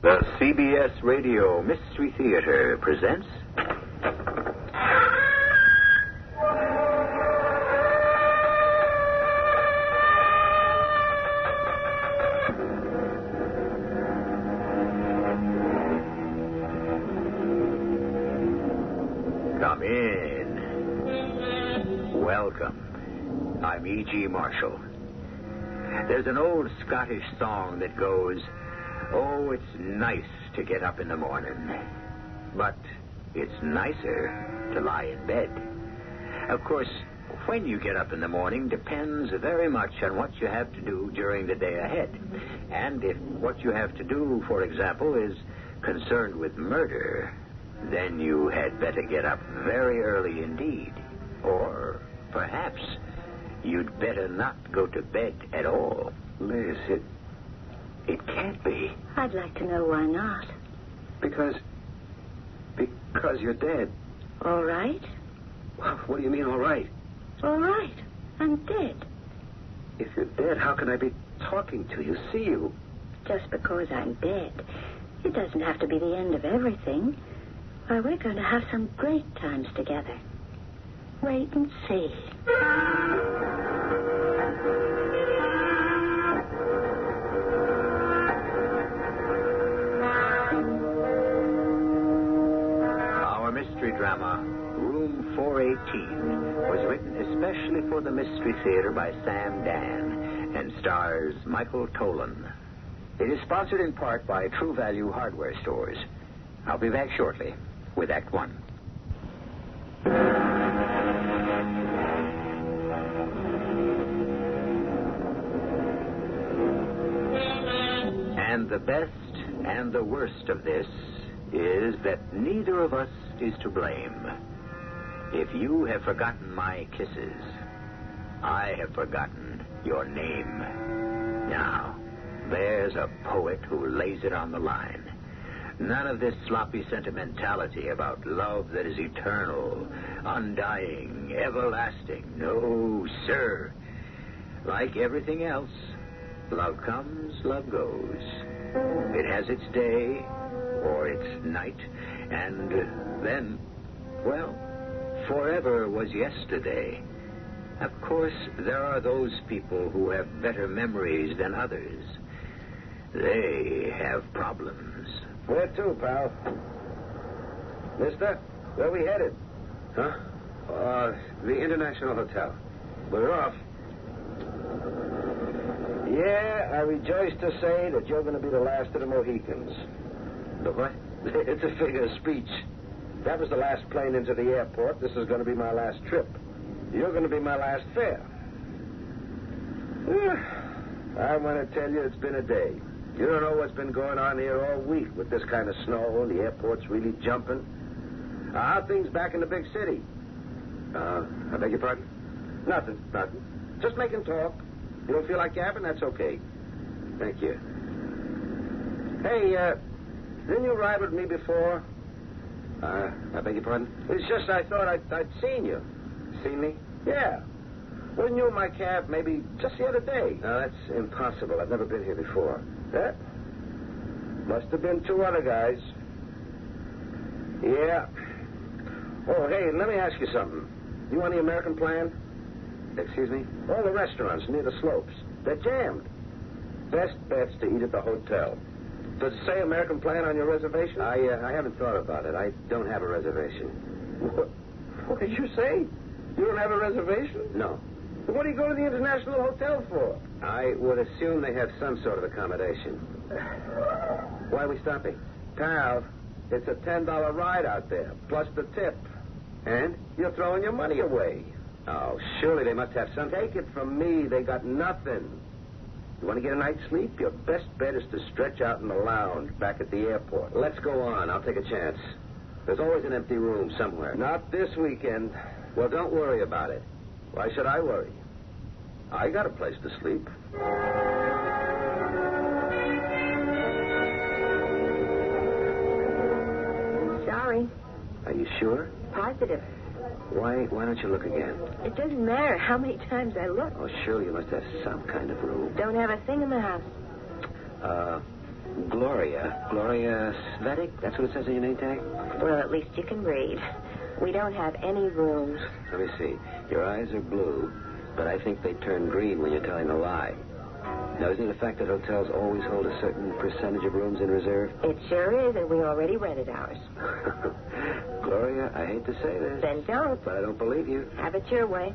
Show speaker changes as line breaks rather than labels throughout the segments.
The CBS Radio Mystery Theater presents... Come in. Welcome. I'm E.G. Marshall. There's an old Scottish song that goes... Oh, it's nice to get up in the morning, but it's nicer to lie in bed. Of course, when you get up in the morning depends very much on what you have to do during the day ahead. And if what you have to do, for example, is concerned with murder, then you had better get up very early indeed. Or perhaps you'd better not go to bed at all.
Liz,
It can't be.
I'd like to know why not.
Because you're dead.
All right?
What do you mean, all right?
All right. I'm dead.
If you're dead, how can I be talking to you, see you?
Just because I'm dead, it doesn't have to be the end of everything. Why, we're going to have some great times together. Wait and see.
Mystery drama, Room 418, was written especially for the Mystery Theater by Sam Dan and stars Michael Tolan. It is sponsored in part by True Value Hardware Stores. I'll be back shortly with Act One. And the best and the worst of this is that neither of us is to blame. If you have forgotten my kisses, I have forgotten your name. Now, there's a poet who lays it on the line. None of this sloppy sentimentality about love that is eternal, undying, everlasting. No, sir. Like everything else, love comes, love goes. It has its day or its night, and then, well, forever was yesterday. Of course, there are those people who have better memories than others. They have problems.
Where to, pal? Mister, where are we headed? Huh? The International Hotel. We're off. Yeah, I rejoice to say that you're going to be the last of the Mohicans. The what? It's a figure of speech. That was the last plane into the airport. This is going to be my last trip. You're going to be my last fare. I want to tell you it's been a day. You don't know what's been going on here all week with this kind of snow. The airport's really jumping. How are things back in the big city? I beg your pardon? Nothing. Just making talk. You don't feel like yapping? That's okay. Thank you. Hey, didn't you ride with me before? I beg your pardon? It's just I thought I'd seen you. Seen me? Yeah. Wasn't you in my cab maybe just the other day? No, that's impossible. I've never been here before. That? Must have been two other guys. Yeah. Oh, hey, let me ask you something. You on the American plan? Excuse me? All the restaurants near the slopes. They're jammed. Best bet's to eat at the hotel. Does it say American plan on your reservation? I haven't thought about it. I don't have a reservation. What did you say? You don't have a reservation? No. Then what do you go to the International Hotel for? I would assume they have some sort of accommodation. Why are we stopping? Pal, it's a $10 ride out there, plus the tip. And you're throwing your money away. Oh, surely they must have some. Take it from me, they got nothing. You want to get a night's sleep? Your best bet is to stretch out in the lounge back at the airport. Let's go on. I'll take a chance. There's always an empty room somewhere. Not this weekend. Well, don't worry about it. Why should I worry? I got a place to sleep.
Sorry.
Are you sure?
Positive.
Why don't you look again?
It doesn't matter how many times I look.
Oh, surely you must have some kind of room.
Don't have a thing in the house.
Gloria Svetic? That's what it says in your name tag?
Well, at least you can read. We don't have any rooms.
Let me see. Your eyes are blue, but I think they turn green when you're telling a lie. Now, isn't it a fact that hotels always hold a certain percentage of rooms in reserve?
It sure is, and we already rented ours.
Gloria, I hate to say this.
Then don't.
But I don't believe you.
Have it your way.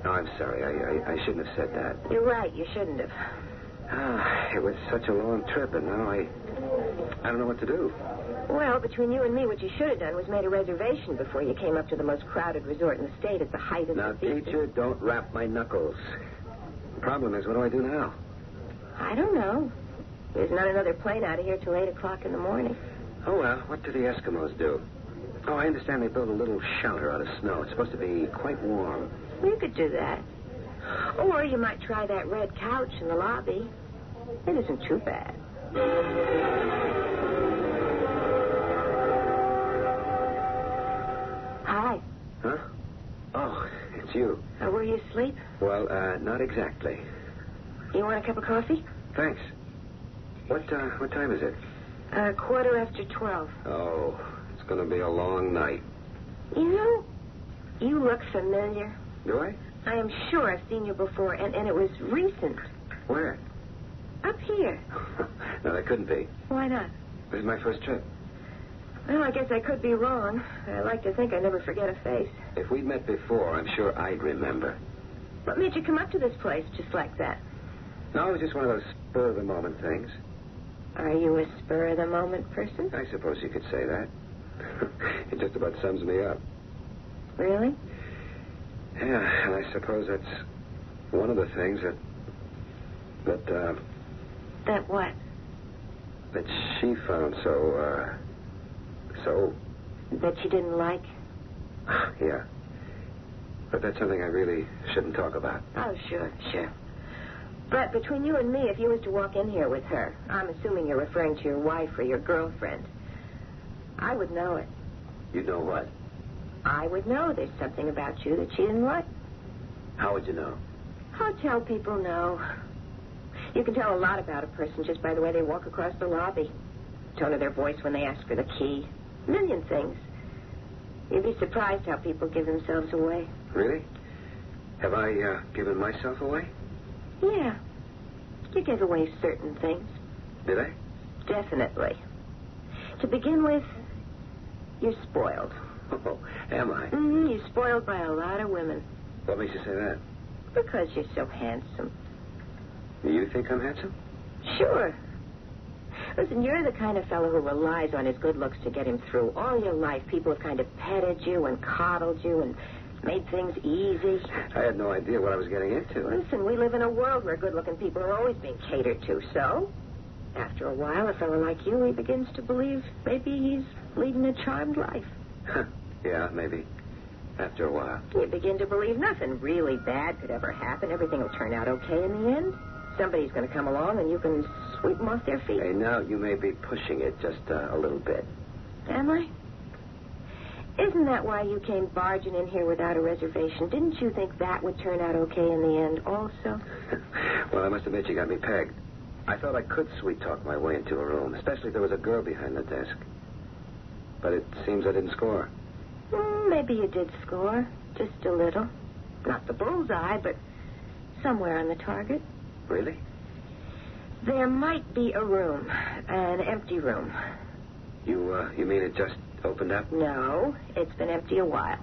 No, I'm sorry. I shouldn't have said that.
You're right. You shouldn't have.
It was such a long trip, and now I don't know what to do.
Well, between you and me, what you should have done was made a reservation before you came up to the most crowded resort in the state at the height of
Now,
the season.
teacher, don't wrap my knuckles. The problem is, what do I do now?
I don't know. There's not another plane out of here till 8 o'clock in the morning.
Oh, well, what do the Eskimos do? Oh, I understand they build a little shelter out of snow. It's supposed to be quite warm.
You could do that. Or you might try that red couch in the lobby. It isn't too bad. Hi.
Huh? Oh, it's you.
Were you asleep?
Well, not exactly.
You want a cup of coffee?
Thanks. What time is it?
12:15.
Oh, it's going to be a long night.
You know, you look familiar.
Do I?
I am sure I've seen you before, and it was recent.
Where?
Up here.
No, that couldn't be.
Why not?
This is my first trip.
Well, I guess I could be wrong. I like to think I never forget a face.
If we'd met before, I'm sure I'd remember.
What made you come up to this place just like that?
No, it was just one of those spur-of-the-moment things.
Are you a spur-of-the-moment person?
I suppose you could say that. It just about sums me up.
Really?
Yeah, and I suppose that's one of the things that
That what?
that she found so
That you didn't like?
yeah. But that's something I really shouldn't talk about.
Oh, sure. But between you and me, if you was to walk in here with her, I'm assuming you're referring to your wife or your girlfriend, I would know it.
You'd know what?
I would know there's something about you that she didn't like.
How would you know?
Hotel people know. You can tell a lot about a person just by the way they walk across the lobby. Tone of their voice when they ask for the key. A million things. You'd be surprised how people give themselves away.
Really? Have I given myself away?
Yeah. You give away certain things.
Did I?
Definitely. To begin with, you're spoiled.
Oh, am I?
You're spoiled by a lot of women.
What makes you say that?
Because you're so handsome.
You think I'm handsome?
Sure. Listen, you're the kind of fellow who relies on his good looks to get him through. All your life, people have kind of petted you and coddled you and made things easy.
I had no idea what I was getting into.
Listen, we live in a world where good-looking people are always being catered to. So, after a while, a fellow like you, he begins to believe maybe he's leading a charmed life.
Yeah, maybe. After a while.
You begin to believe nothing really bad could ever happen. Everything will turn out okay in the end. Somebody's going to come along and you can sweep them off their feet.
Hey, now you may be pushing it just a little bit.
Am I? Isn't that why you came barging in here without a reservation? Didn't you think that would turn out okay in the end also?
Well, I must admit you got me pegged. I thought I could sweet-talk my way into a room, especially if there was a girl behind the desk. But it seems I didn't score.
Maybe you did score. Just a little. Not the bullseye, but somewhere on the target.
Really?
There might be a room. An empty room.
You mean it just opened up?
No, it's been empty a while.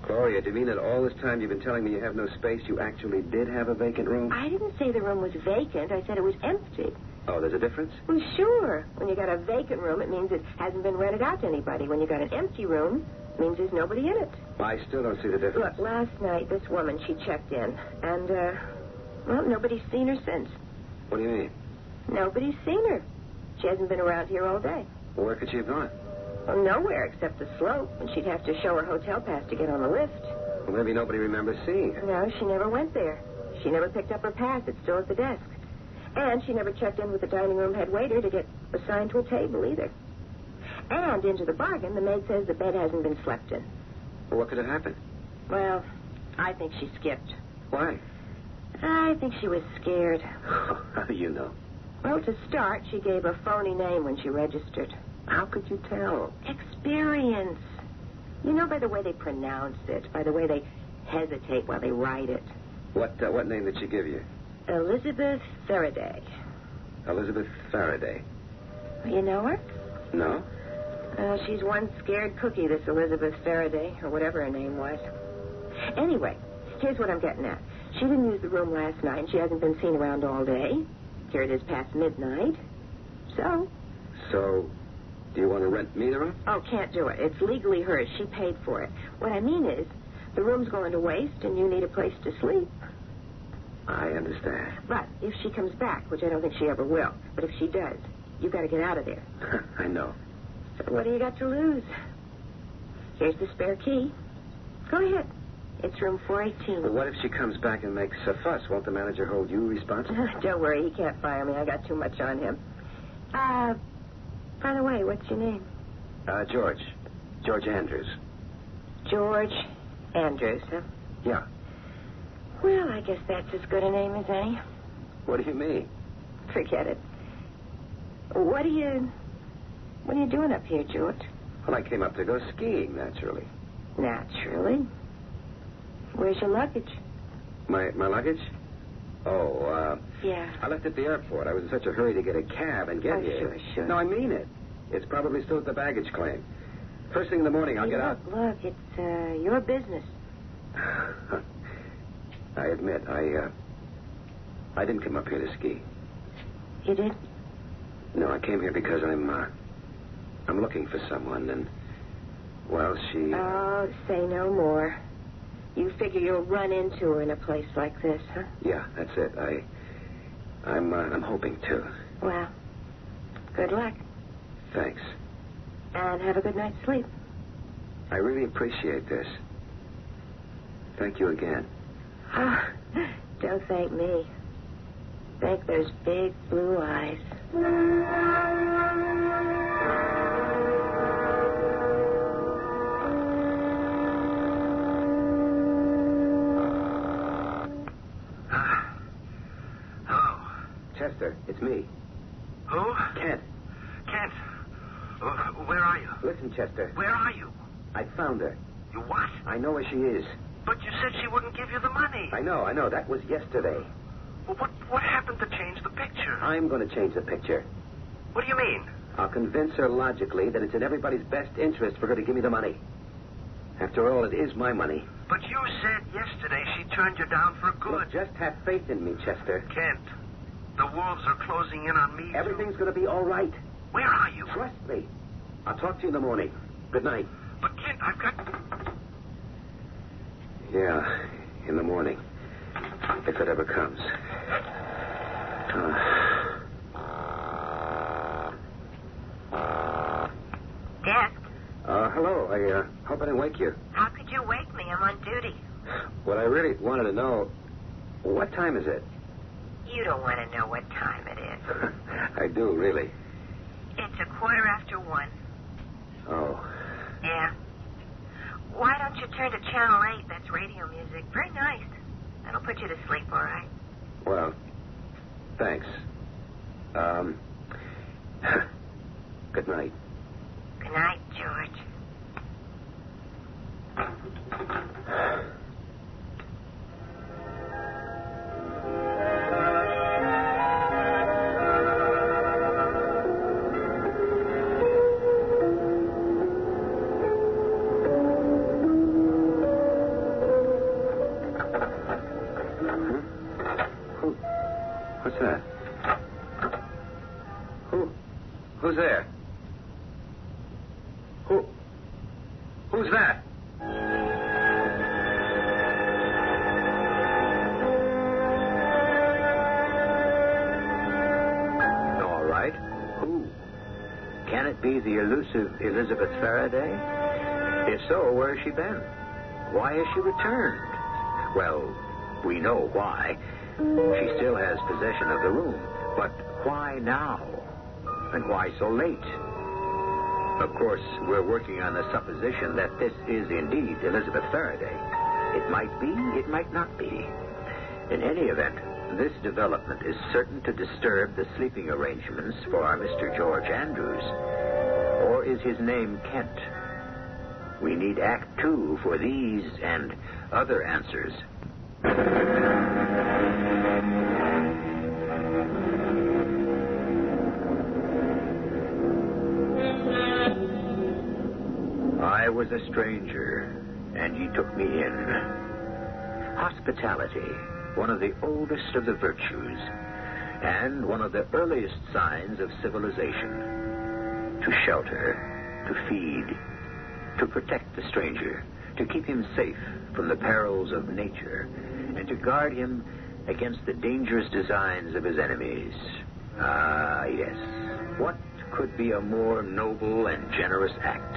Gloria, do you mean that all this time you've been telling me you have no space, you actually did have a vacant room?
I didn't say the room was vacant. I said it was empty.
Oh, there's a difference?
Well, sure. When you got a vacant room, it means it hasn't been rented out to anybody. When you got an empty room, it means there's nobody in it.
I still don't see the difference.
Look, last night, this woman, she checked in. And, well, nobody's seen her since.
What do you mean?
Nobody's seen her. She hasn't been around here all day.
Well, where could she have gone?
Well, nowhere except the slope, and she'd have to show her hotel pass to get on the lift.
Well, maybe nobody remembers seeing her.
No, she never went there. She never picked up her pass. It's still at the desk. And she never checked in with the dining room head waiter to get assigned to a table either. And into the bargain, the maid says the bed hasn't been slept in.
Well, what could have happened?
Well, I think she skipped.
Why?
I think she was scared.
How do you know?
Well, to start, she gave a phony name when she registered.
How could you tell?
Experience. You know by the way they pronounce it, by the way they hesitate while they write it.
What name did she give you?
Elizabeth Faraday.
Elizabeth Faraday.
You know her?
No?
She's one scared cookie, this Elizabeth Faraday, or whatever her name was. Anyway, here's what I'm getting at. She didn't use the room last night, and she hasn't been seen around all day. Here it is past midnight. So,
do you want to rent me the room?
Oh, can't do it. It's legally hers. She paid for it. What I mean is, the room's going to waste, and you need a place to sleep.
I understand.
But if she comes back, which I don't think she ever will, but if she does, you've got to get out of there.
I know.
So what do you got to lose? Here's the spare key. Go ahead. It's room 418.
But what if she comes back and makes a fuss? Won't the manager hold you responsible?
Don't worry, he can't fire me. I got too much on him. By the way, what's your name?
George. George Andrews.
George Andrews, huh?
Yeah.
Well, I guess that's as good a name as any.
What do you mean?
Forget it. What are you doing up here, George?
Well, I came up to go skiing, naturally.
Naturally. Where's your luggage?
My luggage? Oh,
Yeah.
I left at the airport. I was in such a hurry to get a cab and get here.
Sure.
No, I mean it. It's probably still at the baggage claim. First thing in the morning, I'll get out.
Look, it's your business.
I admit, I didn't come up here to ski.
You did?
No, I came here because I'm looking for someone, and, well, she...
Oh, say no more. You figure you'll run into her in a place like this, huh?
Yeah, that's it. I'm hoping to.
Well, good luck.
Thanks.
And have a good night's sleep.
I really appreciate this. Thank you again.
Oh, don't thank me. Thank those big blue eyes.
Hello.
Chester, it's me.
Who?
Kent.
Kent. Where are you?
Listen, Chester.
Where are you?
I found her.
You what?
I know where she is.
But you said she wouldn't give you the money.
I know. That was yesterday.
Well, what happened to change the picture?
I'm going to change the picture.
What do you mean?
I'll convince her logically that it's in everybody's best interest for her to give me the money. After all, it is my money.
But you said yesterday she turned you down for good.
Look, just have faith in me, Chester.
Kent, the wolves are closing in on me.
Everything's going to be all right.
Where are you?
Trust me. I'll talk to you in the morning. Good night.
But, Kent, I've got...
Yeah, in the morning. If it ever comes.
Desk.
Hello. I hope I didn't wake you.
How could you wake me? I'm on duty.
What I really wanted to know, what time is it?
You don't want to know what time it is.
I do, really.
It's 1:15.
Oh.
Yeah. Why don't you turn to Channel 8? That's radio music. Very nice. That'll put you to sleep, all right?
Well, thanks. Good night.
Good night, George.
What's that? Who's there? Who's that?
All right. Who? Can it be the elusive Elizabeth Faraday? If so, where has she been? Why has she returned? Well, we know why. She still has possession of the room. But why now? And why so late? Of course, we're working on the supposition that this is indeed Elizabeth Faraday. It might be, it might not be. In any event, This development is certain to disturb the sleeping arrangements for our Mr. George Andrews. Or is his name Kent? We need Act 2 for these and other answers. I was a stranger, and he took me in. Hospitality, one of the oldest of the virtues, and one of the earliest signs of civilization. To shelter, to feed, to protect the stranger, to keep him safe from the perils of nature, and to guard him against the dangerous designs of his enemies. Ah, yes. What could be a more noble and generous act?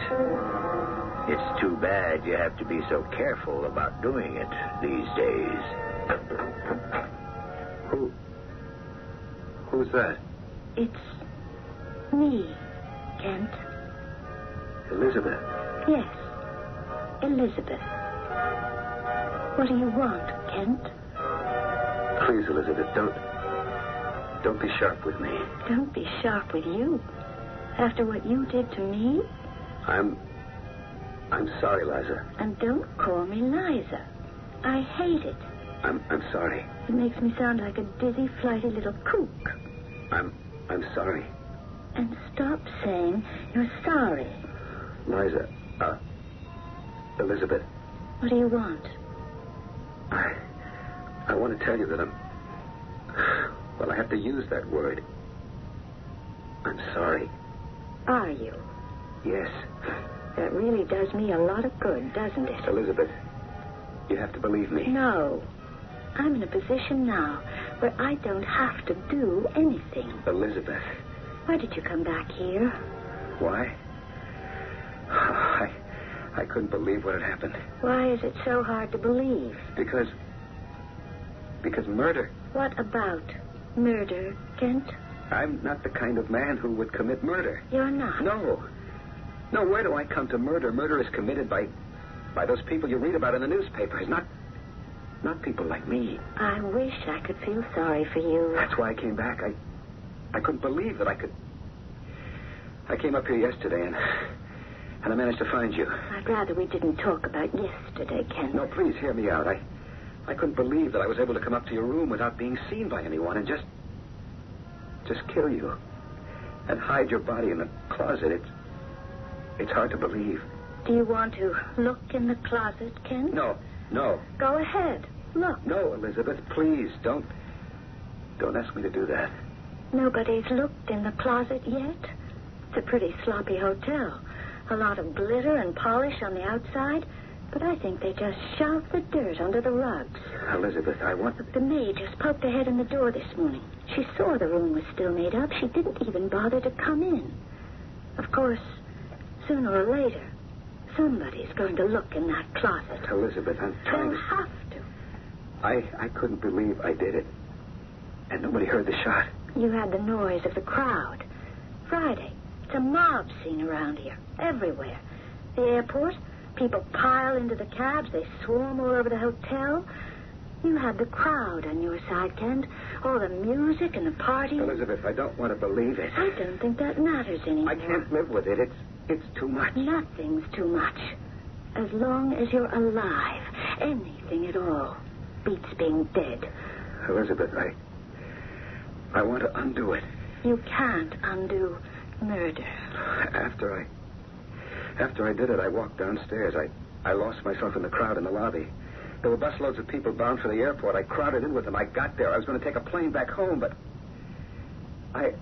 It's too bad you have to be so careful about doing it these days.
Who's that?
It's me, Kent.
Elizabeth.
Yes, Elizabeth. What do you want, Kent?
Please, Elizabeth, don't be sharp with me.
Don't be sharp with you. After what you did to me?
I'm sorry, Liza.
And don't call me Liza. I hate it.
I'm sorry.
It makes me sound like a dizzy, flighty little kook.
I'm sorry.
And stop saying you're sorry.
Liza, Elizabeth.
What do you want?
I want to tell you that well, I have to use that word. I'm sorry.
Are you?
Yes.
That really does me a lot of good, doesn't it?
Elizabeth, you have to believe me.
No. I'm in a position now where I don't have to do anything.
Elizabeth.
Why did you come back here?
Why? I couldn't believe what had happened.
Why is it so hard to believe?
Because murder.
What about murder, Kent?
I'm not the kind of man who would commit murder.
You're not?
No, where do I come to murder? Murder is committed by those people you read about in the newspapers, not people like me.
I wish I could feel sorry for you.
That's why I came back. I couldn't believe that I could. I came up here yesterday and I managed to find you.
I'd rather we didn't talk about yesterday, Kent.
No, please hear me out. I couldn't believe that I was able to come up to your room without being seen by anyone and just kill you and hide your body in the closet. It's hard to believe.
Do you want to look in the closet, Kent?
No.
Go ahead. Look.
No, Elizabeth, please, don't ask me to do that.
Nobody's looked in the closet yet? It's a pretty sloppy hotel. A lot of glitter and polish on the outside, but I think they just shoved the dirt under the rugs.
Elizabeth, I want...
The maid just poked her head in the door this morning. She saw the room was still made up. She didn't even bother to come in. Of course, sooner or later, somebody's going to look in that closet.
Elizabeth, I'm trying
They'll have to.
I couldn't believe I did it. And nobody heard the shot.
You had the noise of the crowd. Friday. It's a mob scene around here. Everywhere. The airport, people pile into the cabs. They swarm all over the hotel. You had the crowd on your side, Kent. All the music and the party.
Elizabeth, I don't want to believe it.
I don't think that matters anymore.
I can't live with it. It's too much.
Nothing's too much. As long as you're alive, anything at all beats being dead.
Elizabeth, I want to undo it.
You can't undo murder.
After I did it, I walked downstairs. I lost myself in the crowd in the lobby. There were busloads of people bound for the airport. I crowded in with them. I got there. I was going to take a plane back home, but I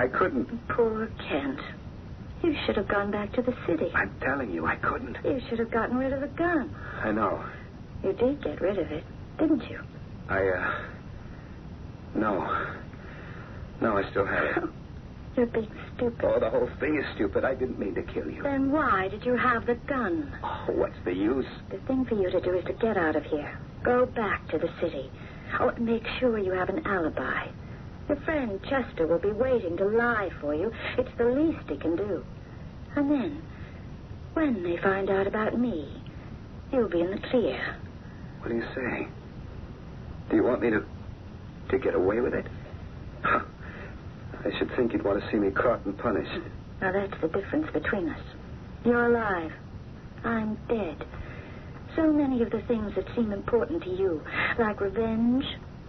couldn't.
Poor Kent. You should have gone back to the city.
I'm telling you, I couldn't.
You should have gotten rid of the gun.
I know.
You did get rid of it, didn't you?
No, I still have it.
You're being stupid.
Oh, the whole thing is stupid. I didn't mean to kill you.
Then why did you have the gun?
Oh, what's the use?
The thing for you to do is to get out of here. Go back to the city. Oh, make sure you have an alibi. Your friend Chester will be waiting to lie for you. It's the least he can do. And then, when they find out about me, you'll be in the clear.
What are you saying? Do you want me to To get away with it? Huh. I should think you'd want to see me caught and punished.
Now, that's the difference between us. You're alive. I'm dead. So many of the things that seem important to you, like revenge,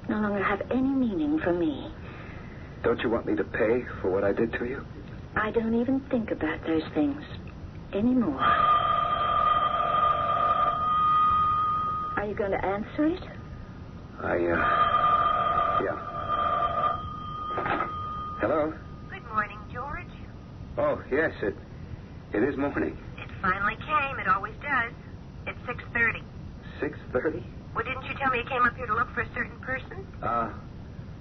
no longer have any meaning for me.
Don't you want me to pay for what I did to you?
I don't even think about those things anymore. Are you going to answer it?
Yeah. Hello?
Good morning, George.
Oh, yes, it is morning.
It finally came. It always does. It's 6:30.
6:30?
Well, didn't you tell me you came up here to look for a certain person?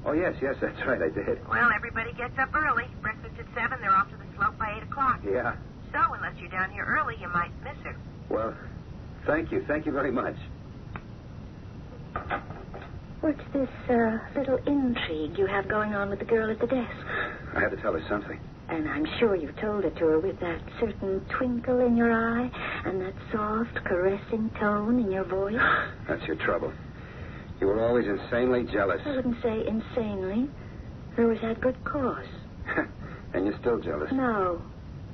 Oh, yes, that's right, I did.
Well, everybody gets up early. Breakfast at 7. They're off to the slope by 8 o'clock.
Yeah.
So, unless you're down here early, you might miss her.
Well, thank you. Thank you very much.
What's this little intrigue you have going on with the girl at the desk?
I had to tell her something.
And I'm sure you told it to her with that certain twinkle in your eye and that soft, caressing tone in your voice.
That's your trouble. You were always insanely jealous.
I wouldn't say insanely. I always had good cause.
And you're still jealous.
No,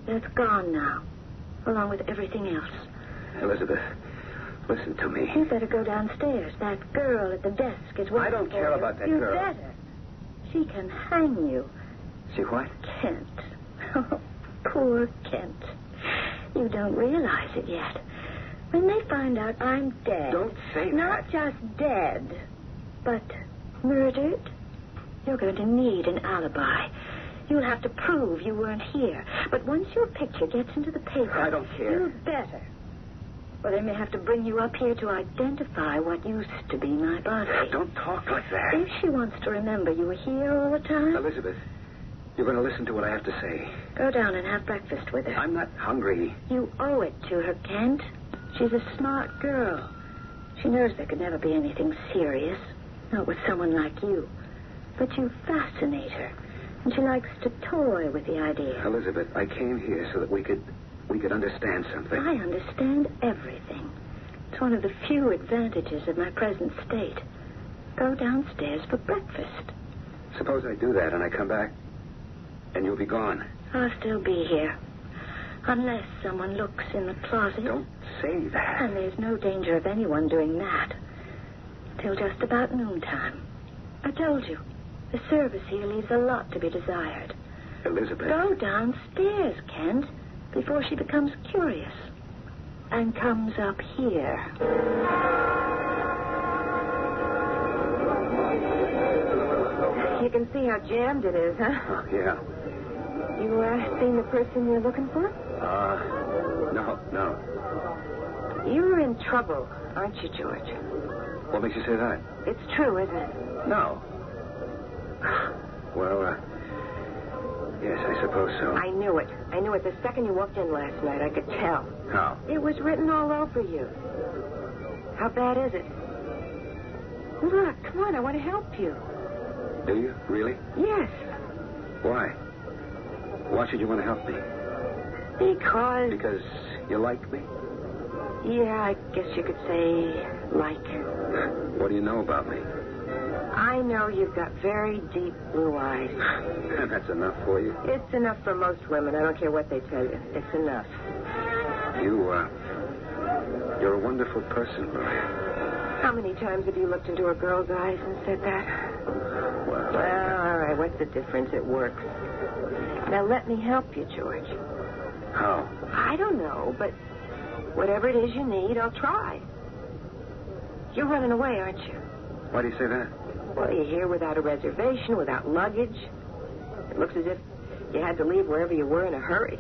that's gone now, along with everything else.
Elizabeth, listen to me.
You better go downstairs. That girl at the desk is waiting.
I don't care
for
about that
you.
girl.
You better. She can hang you.
See what?
Kent. Oh, poor Kent. You don't realize it yet. When they find out I'm dead.
Don't say that.
Not just dead, but murdered, you're going to need an alibi. You'll have to prove you weren't here. But once your picture gets into the paper...
I don't care.
You'd better. Well, they may have to bring you up here to identify what used to be my body.
Don't talk like that.
If she wants to remember you were here all the time...
Elizabeth, you're going to listen to what I have to say.
Go down and have breakfast with her.
I'm not hungry.
You owe it to her, Kent. She's a smart girl. She knows there could never be anything serious, not with someone like you. But you fascinate her, and she likes to toy with the idea.
Elizabeth, I came here so that we could understand something.
I understand everything. It's one of the few advantages of my present state. Go downstairs for breakfast.
Suppose I do that and I come back, and you'll be gone.
I'll still be here. Unless someone looks in the closet.
Don't say that.
And there's no danger of anyone doing that. Till just about noontime. I told you, the service here leaves a lot to be desired.
Elizabeth.
Go downstairs, Kent, before she becomes curious and comes up here.
You can see how jammed it is, huh?
Oh, yeah.
You seen the person you're looking for?
No.
You're in trouble, aren't you, George?
What makes you say that?
It's true, isn't it?
No. Well, yes, I suppose so.
I knew it. I knew it the second you walked in last night. I could tell.
How?
It was written all over you. How bad is it? Look, come on, I want to help you.
Do you? Really?
Yes.
Why? Why should you want to help me?
Because...
Because you like me?
Yeah, I guess you could say like.
What do you know about me?
I know you've got very deep blue eyes.
And that's enough for you?
It's enough for most women. I don't care what they tell you. It's enough.
You're a wonderful person, Gloria.
How many times have you looked into a girl's eyes and said that?
Well,
all right. What's the difference? It works. Now, let me help you, George.
How?
I don't know, but whatever it is you need, I'll try. You're running away, aren't you?
Why do you say that?
Well, you're here without a reservation, without luggage. It looks as if you had to leave wherever you were in a hurry.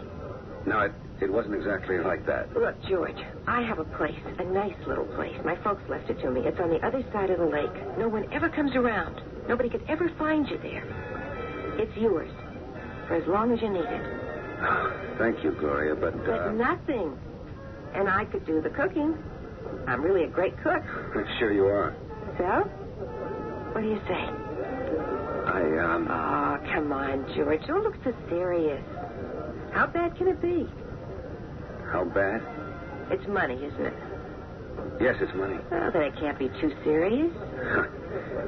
No, it wasn't exactly like that.
Look, George, I have a place, a nice little place. My folks left it to me. It's on the other side of the lake. No one ever comes around. Nobody could ever find you there. It's yours for as long as you need it.
Thank you, Gloria, but...
But nothing. And I could do the cooking. I'm really a great cook.
I'm sure you are.
So? What do you say?
I,
Oh, come on, George. Don't look so serious. How bad can it be?
How bad?
It's money, isn't it?
Yes, it's money.
Well, then it can't be too serious.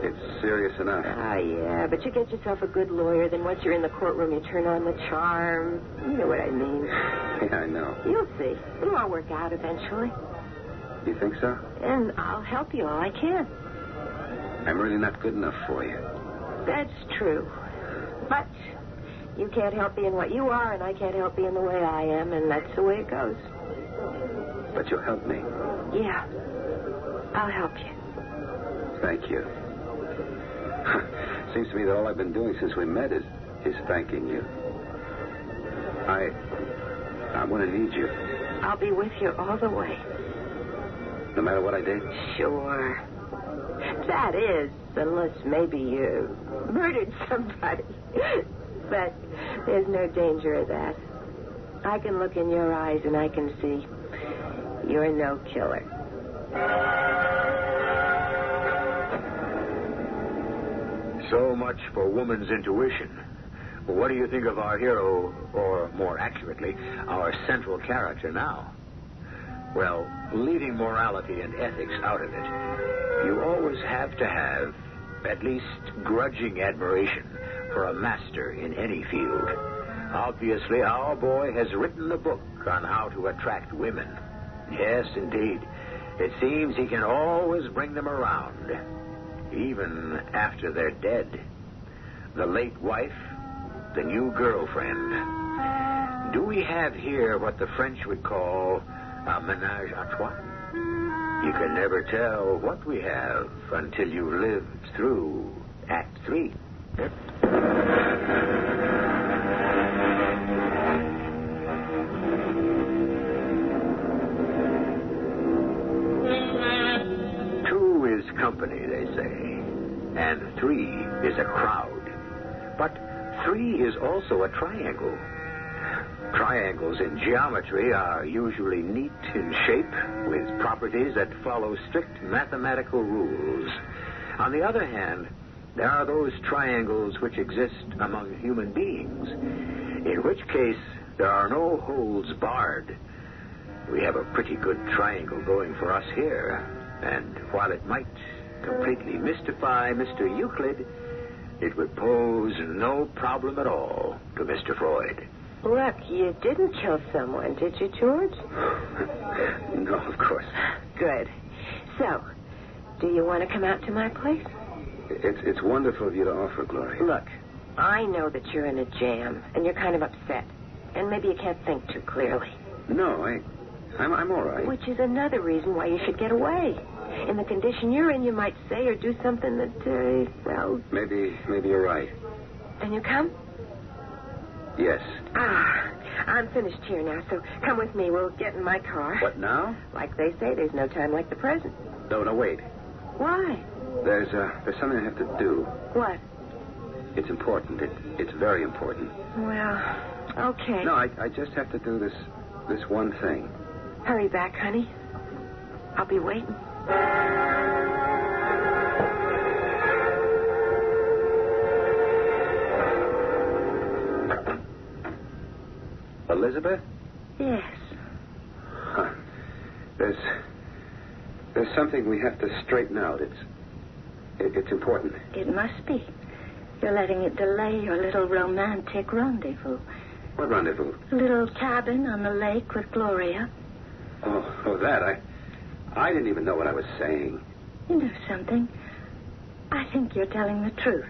It's serious enough.
Ah, yeah, but you get yourself a good lawyer, then once you're in the courtroom, you turn on the charm. You know what I mean.
Yeah, I know.
You'll see. It'll all work out eventually.
You think so?
And I'll help you all I can.
I'm really not good enough for you.
That's true. But you can't help me in what you are, and I can't help you in the way I am, and that's the way it goes.
But you'll help me.
Yeah. I'll help you.
Thank you. Seems to me that all I've been doing since we met is thanking you. I'm going to need you.
I'll be with you all the way.
No matter what I did?
Sure. That is, unless maybe you murdered somebody. But there's no danger of that. I can look in your eyes and I can see you're no killer.
So much for woman's intuition. What do you think of our hero, or more accurately, our central character now? Well, leaving morality and ethics out of it, you always have to have at least grudging admiration for a master in any field. Obviously, our boy has written the book on how to attract women. Yes, indeed. It seems he can always bring them around, even after they're dead. The late wife, the new girlfriend. Do we have here what the French would call a ménage à trois? You can never tell what we have until you lived through Act 3. Two is company, they say, and 3 is a crowd. But 3 is also a triangle. Triangles in geometry are usually neat in shape, with properties that follow strict mathematical rules. On the other hand, there are those triangles which exist among human beings, in which case there are no holds barred. We have a pretty good triangle going for us here, and while it might completely mystify Mr. Euclid, it would pose no problem at all to Mr. Freud.
Look, you didn't kill someone, did you, George?
No, of course.
Good. So, do you want to come out to my place?
It's wonderful of you to offer, Gloria.
Look, I know that you're in a jam, and you're kind of upset. And maybe you can't think too clearly.
No, I'm all right.
Which is another reason why you should get away. In the condition you're in, you might say or do something that, well...
Maybe you're right.
Then you come?
Yes.
I'm finished here now, so come with me. We'll get in my car.
What, now?
Like they say, there's no time like the present.
No, wait.
Why?
There's something I have to do.
What?
It's important. It's very important.
Well, okay.
No, I just have to do this one thing.
Hurry back, honey. I'll be waiting.
Elizabeth?
Yes.
Huh. There's something we have to straighten out. It's important.
It must be. You're letting it delay your little romantic rendezvous.
What rendezvous?
A little cabin on the lake with Gloria.
Oh, that. I didn't even know what I was saying.
You know something? I think you're telling the truth.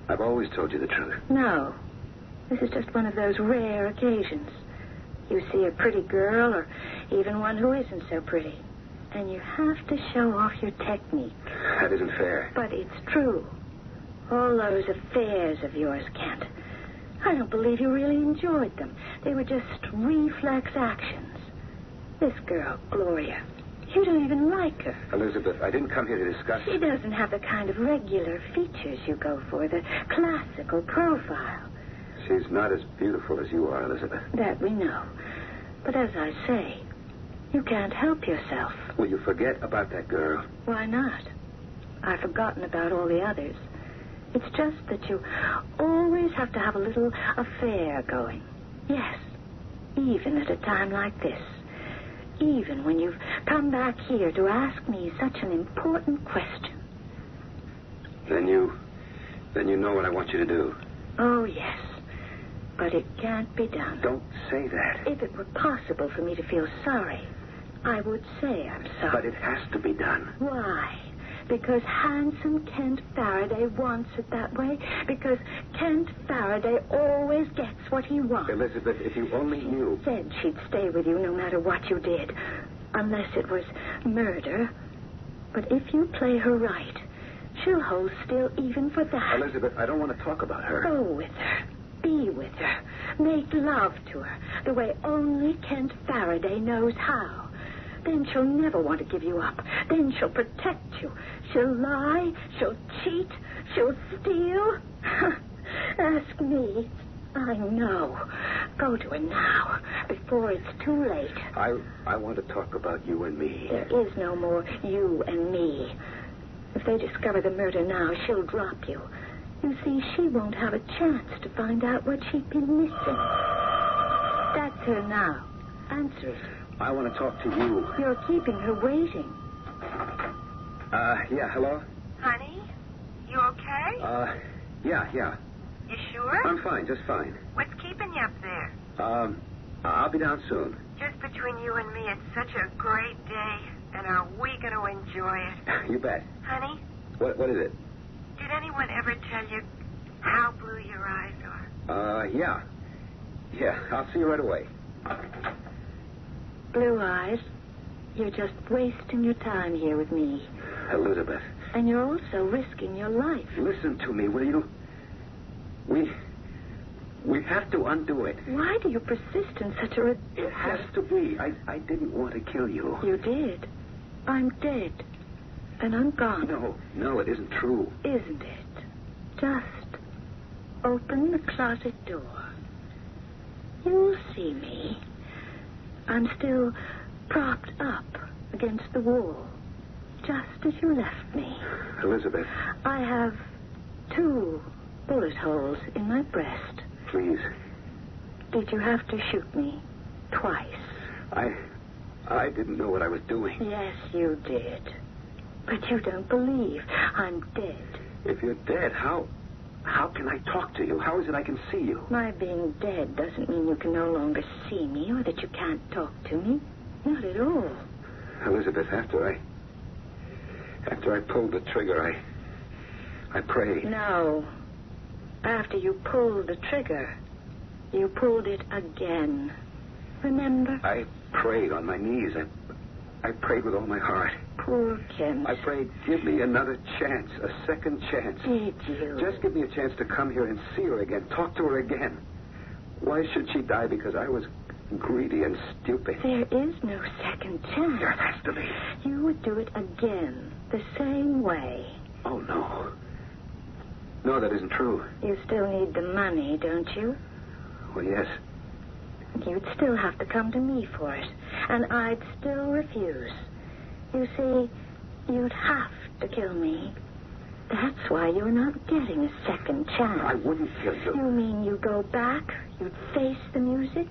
I've always told you the truth.
No. This is just one of those rare occasions. You see a pretty girl, or even one who isn't so pretty, and you have to show off your technique.
That isn't fair.
But it's true. All those affairs of yours, Kent. I don't believe you really enjoyed them. They were just reflex actions. This girl, Gloria, you don't even like her.
Elizabeth, I didn't come here to discuss...
She doesn't have the kind of regular features you go for, the classical profile.
She's not as beautiful as you are, Elizabeth.
That we know. But as I say, you can't help yourself.
Will you forget about that girl?
Why not? I've forgotten about all the others. It's just that you always have to have a little affair going. Yes, even at a time like this. even when you've come back here to ask me such an important question.
Then you know what I want you to do.
Oh, yes. But it can't be done.
Don't say that.
If it were possible for me to feel sorry, I would say I'm sorry.
But it has to be done.
Why? Because handsome Kent Faraday wants it that way? Because Kent Faraday always gets what he wants?
Elizabeth, if you only knew.
She said she'd stay with you no matter what you did, unless it was murder. But if you play her right, she'll hold still even for that.
Elizabeth, I don't want to talk about her.
Go with her. Be with her. Make love to her the way only Kent Faraday knows how. Then she'll never want to give you up. Then she'll protect you. She'll lie. She'll cheat. She'll steal. Ask me. I know. Go to her now, before it's too late.
I want to talk about you and me.
There is no more you and me. If they discover the murder now, she'll drop you. You see, she won't have a chance to find out what she'd been missing. That's her now. Answer it.
I want to talk to you.
You're keeping her waiting.
Yeah, hello?
Honey, you okay?
Yeah.
You sure?
I'm fine, just fine.
What's keeping you up there?
I'll be down soon.
Just between you and me, it's such a great day. And are we going to enjoy it?
You bet.
Honey,
What is it?
did anyone ever tell you how blue your eyes are?
Yeah. Yeah, I'll see you right away.
Blue eyes, you're just wasting your time here with me.
Elizabeth.
And you're also risking your life.
Listen to me, will you? We have to undo it.
Why do you persist in such a ridiculous...
It has to be. I didn't want to kill you.
You did. I'm dead. And I'm gone.
No, it isn't true.
Isn't it? Just open the closet door. You'll see me. I'm still propped up against the wall, just as you left me.
Elizabeth.
I have 2 bullet holes in my breast.
Please.
Did you have to shoot me twice?
I didn't know what I was doing.
Yes, you did. But you don't believe I'm dead.
If you're dead, how can I talk to you? How is it I can see you?
My being dead doesn't mean you can no longer see me or that you can't talk to me. Not at all.
Elizabeth, after I pulled the trigger, I prayed.
No. After you pulled the trigger, you pulled it again. Remember?
I prayed on my knees. I prayed with all my heart.
Poor Kent.
I prayed, give me another chance, a second chance.
Did you?
Just give me a chance to come here and see her again, talk to her again. Why should she die? Because I was greedy and stupid.
There is no second chance.
There has to be.
You would do it again, the same way.
Oh, no. No, that isn't true.
You still need the money, don't you?
Well, yes.
You'd still have to come to me for it, and I'd still refuse. You see, you'd have to kill me. That's why you're not getting a second chance.
I wouldn't kill you.
You mean you go back, you'd face the music,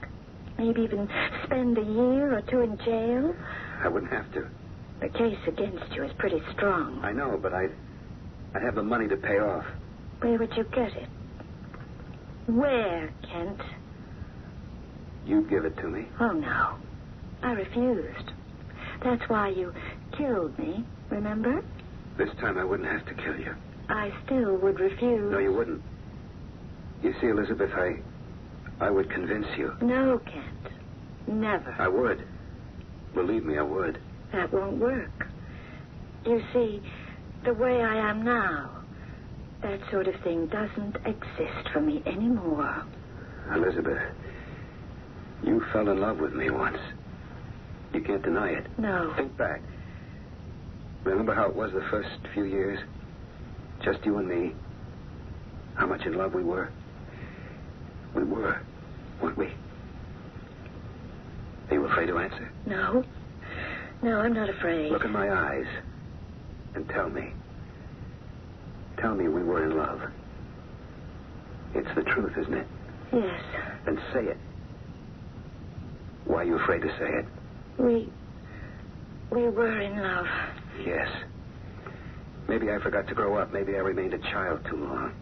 maybe even spend a year or 2 in jail?
I wouldn't have to.
The case against you is pretty strong.
I know, but I'd have the money to pay off.
Where would you get it? Where, Kent?
You give it to me.
Oh, no. I refused. That's why you killed me, remember?
This time I wouldn't have to kill you.
I still would refuse.
No, you wouldn't. You see, Elizabeth, I would convince you.
No, Kent. Never.
I would. Believe me, I would.
That won't work. You see, the way I am now, that sort of thing doesn't exist for me anymore.
Elizabeth, you fell in love with me once. You can't deny it.
No.
Think back. Remember how it was the first few years? Just you and me. How much in love we were. We were, weren't we? Are you afraid to answer?
No. No, I'm not afraid.
Look in my eyes and tell me. Tell me we were in love. It's the truth, isn't it?
Yes.
Then say it. Why are you afraid to say it?
We were in love.
Yes. Maybe I forgot to grow up. Maybe I remained a child too long.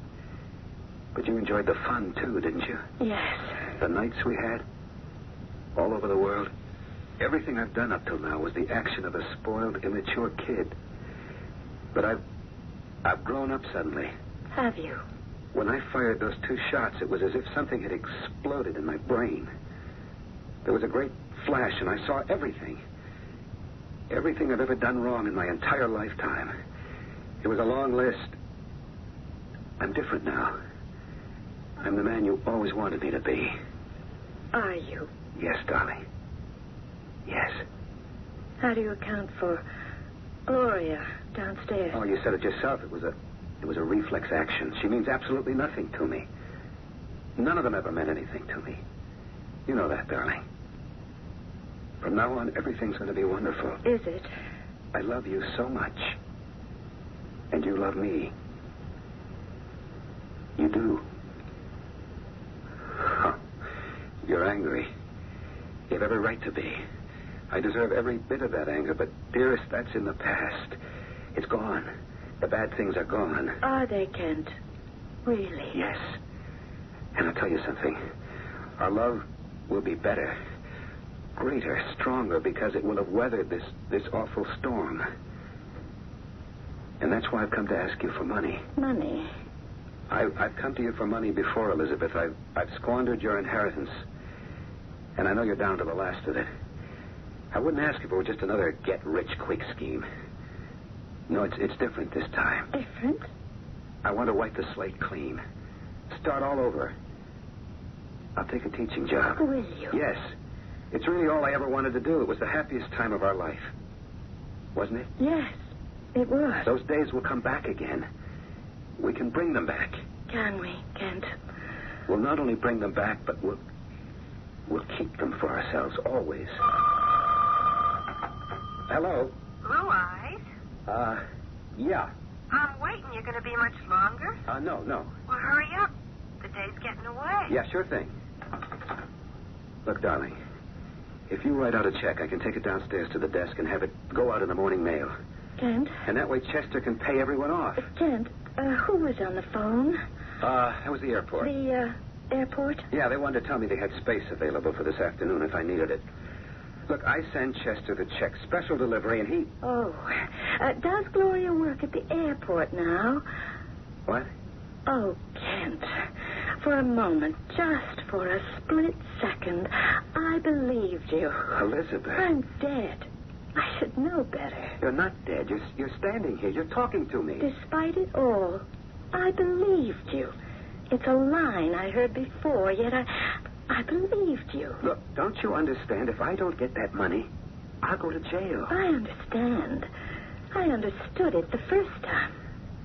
But you enjoyed the fun, too, didn't you?
Yes.
The nights we had, all over the world. Everything I've done up till now was the action of a spoiled, immature kid. But I've grown up suddenly.
Have you?
When I fired those 2 shots, it was as if something had exploded in my brain. There was a great flash, and I saw everything. Everything I've ever done wrong in my entire lifetime. It was a long list. I'm different now. I'm the man you always wanted me to be.
Are you?
Yes, darling. Yes.
How do you account for Gloria downstairs?
Oh, you said it yourself. It was a reflex action. She means absolutely nothing to me. None of them ever meant anything to me. You know that, darling. From now on, everything's going to be wonderful.
Is it?
I love you so much. And you love me. You do. Huh. You're angry. You have every right to be. I deserve every bit of that anger, but, dearest, that's in the past. It's gone. The bad things are gone.
Are they, Kent? Really?
Yes. And I'll tell you something. Our love will be better, greater, stronger, because it will have weathered this awful storm. And that's why I've come to ask you for money.
Money?
I've come to you for money before, Elizabeth. I've squandered your inheritance. And I know you're down to the last of it. I wouldn't ask if it were just another get-rich-quick scheme. No, it's different this time.
Different?
I want to wipe the slate clean. Start all over. I'll take a teaching job.
Will you?
Yes. It's really all I ever wanted to do. It was the happiest time of our life. Wasn't it?
Yes, it was.
Those days will come back again. We can bring them back.
Can we, Kent?
We'll not only bring them back, but we'll keep them for ourselves, always. Hello?
Blue Eyes?
Yeah.
I'm waiting. You're going to be much longer?
No.
Well, hurry up. The day's getting away.
Yeah, sure thing. Look, darling, if you write out a check, I can take it downstairs to the desk and have it go out in the morning mail.
Kent?
And that way Chester can pay everyone off.
Kent, who was on the phone?
That was the airport.
The, airport?
Yeah, they wanted to tell me they had space available for this afternoon if I needed it. Look, I send Chester the check, special delivery, and he...
Oh, does Gloria work at the airport now?
What?
Oh, Kent, for a moment, just for a split second, I believed you.
Elizabeth.
I'm dead. I should know better.
You're not dead. You're standing here. You're talking to me.
Despite it all, I believed you. It's a line I heard before, yet I believed you.
Look, don't you understand? If I don't get that money, I'll go to jail.
I understand. I understood it the first time,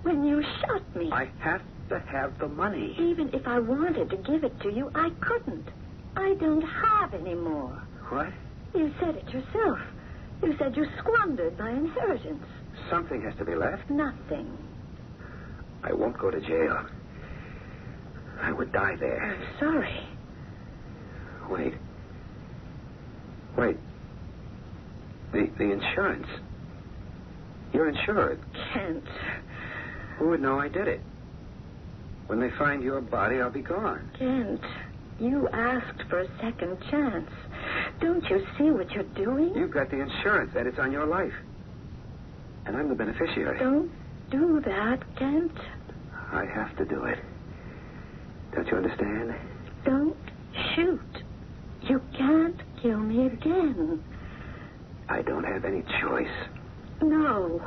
when you shot me.
I have to have the money.
Even if I wanted to give it to you, I couldn't. I don't have any more.
What?
You said it yourself. You said you squandered my inheritance.
Something has to be left.
Nothing.
I won't go to jail. I would die there.
I'm sorry.
Wait. The insurance. You're insured.
Kent.
Who would know I did it? When they find your body, I'll be gone.
Kent, you asked for a second chance. Don't you see what you're doing?
You've got the insurance, and it's on your life. And I'm the beneficiary.
Don't do that, Kent.
I have to do it. Don't you understand?
Don't shoot. You can't kill me again.
I don't have any choice.
No.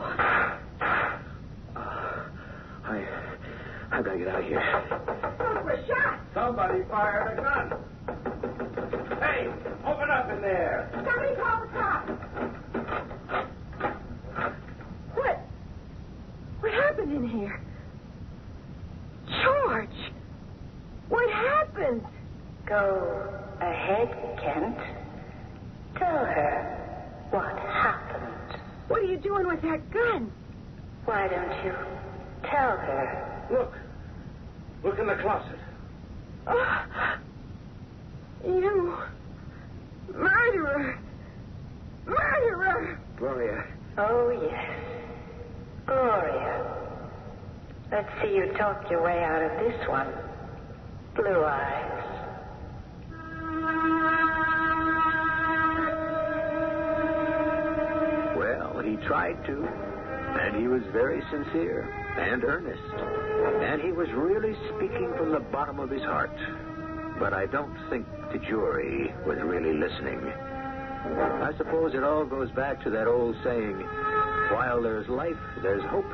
I've got to get out of here.
We're shot.
Somebody fired a gun. Hey, open up in there.
Somebody call the cops. What happened in here? George! What happened?
Go ahead, Kent. Tell her what happened.
What are you doing with that gun?
Why don't you tell her?
Look in the closet.
Oh, you murderer.
Myra!
Gloria.
Oh, yes. Gloria. Let's see you talk your way out of this one. Blue Eyes.
Well, he tried to, and he was very sincere and earnest, and he was really speaking from the bottom of his heart. But I don't think the jury was really listening. I suppose it all goes back to that old saying, while there's life, there's hope.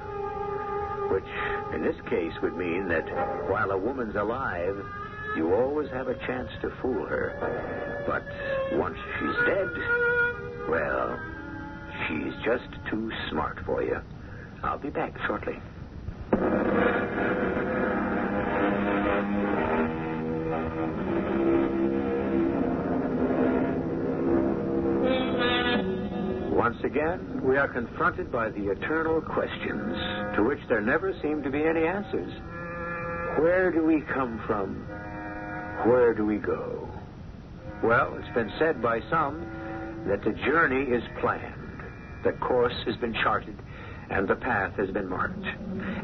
Which, in this case, would mean that while a woman's alive, you always have a chance to fool her. But once she's dead, well, she's just too smart for you. I'll be back shortly. Once again, we are confronted by the eternal questions to which there never seem to be any answers. Where do we come from? Where do we go? Well, it's been said by some that the journey is planned, the course has been charted, and the path has been marked.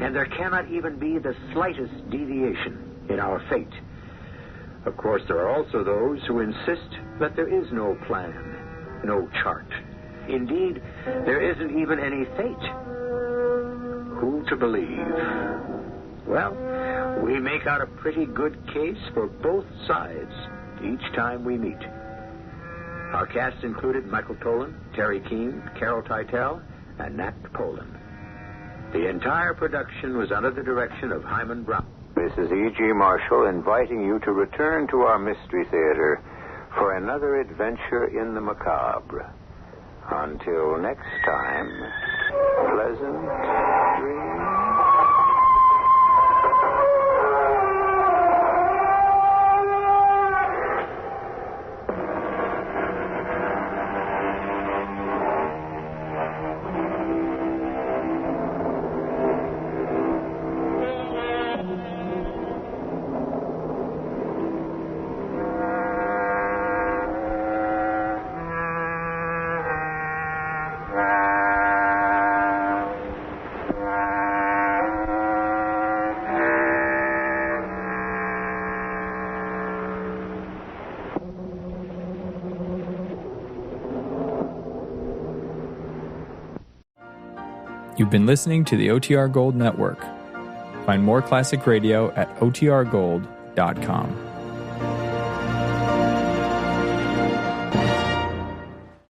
And there cannot even be the slightest deviation in our fate. Of course, there are also those who insist that there is no plan, no chart. Indeed, there isn't even any fate. Who to believe? Well, we make out a pretty good case for both sides each time we meet. Our cast included Michael Tolan, Terry Keane, Carol Teitel, and Nat Poland. The entire production was under the direction of Hyman Brown. This is E.G. Marshall inviting you to return to our Mystery Theater for another adventure in the macabre. Until next time, pleasant dreams.
You've been listening to the OTR Gold Network. Find more classic radio at otrgold.com.